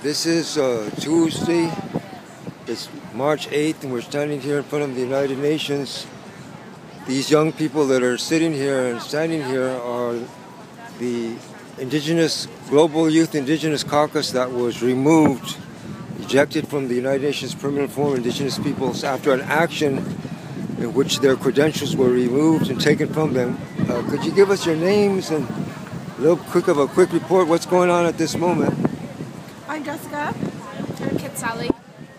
This is Tuesday. It's March 8th, and we're standing here in front of the United Nations. These young people that are sitting here and standing here are the Indigenous Global Youth Indigenous Caucus that was removed, ejected from the United Nations Permanent Forum of Indigenous Peoples after an action in which their credentials were removed and taken from them. Could you give us your names and a quick report? What's going on at this moment? I'm Jessica. I'm Kitsali.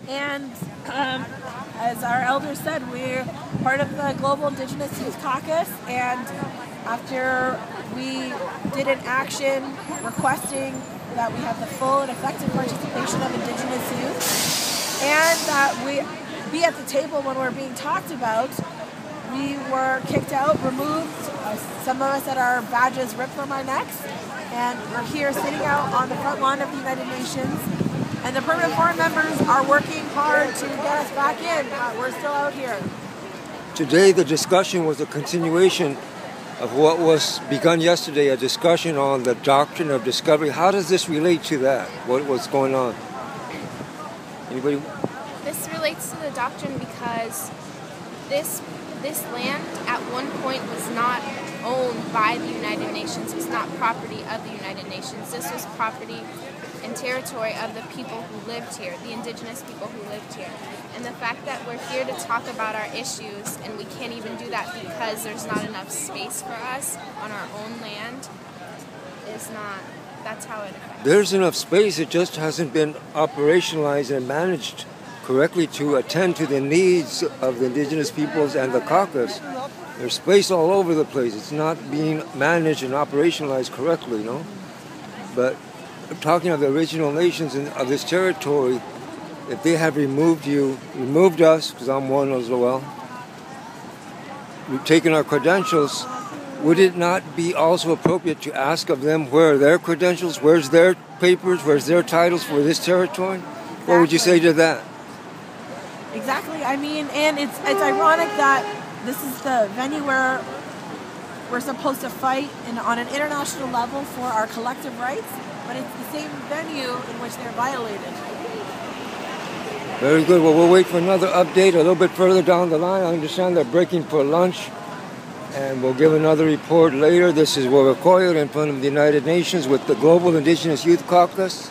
And as our elders said, we're part of the Global Indigenous Youth Caucus, and after we did an action requesting that we have the full and effective participation of Indigenous youth and that we be at the table when we're being talked about, we were kicked out, removed. Some of us had our badges ripped from our necks, and we're here sitting out on the front lawn of the United Nations. And the permanent forum members are working hard to get us back in. We're still out here. Today the discussion was a continuation of what was begun yesterday, a discussion on the doctrine of discovery. How does this relate to that? What's going on? Anybody? This relates to the doctrine because this land at one point was not owned by the United Nations. It was not property of the United Nations. This was property and territory of the people who lived here, the Indigenous people who lived here. And the fact that we're here to talk about our issues and we can't even do that because there's not enough space for us on our own land is not, that's how it affects. There's enough space, it just hasn't been operationalized and managed correctly to attend to the needs of the Indigenous peoples and the caucus. There's space all over the place. It's not being managed and operationalized correctly, no? But talking of the original nations of this territory, if they have removed us, because I'm one as well, we've taken our credentials, would it not be also appropriate to ask of them where are their credentials, where's their papers, where's their titles for this territory? Exactly. What would you say to that? Exactly. I mean, and it's ironic that this is the venue where we're supposed to fight on an international level for our collective rights, but it's the same venue in which they're violated. Very good. Well, we'll wait for another update a little bit further down the line. I understand they're breaking for lunch, and we'll give another report later. This is Wawakoyo in front of the United Nations with the Global Indigenous Youth Caucus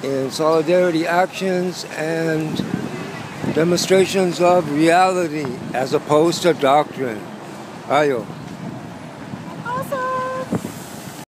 in solidarity actions and demonstrations of reality as opposed to doctrine. Ayo.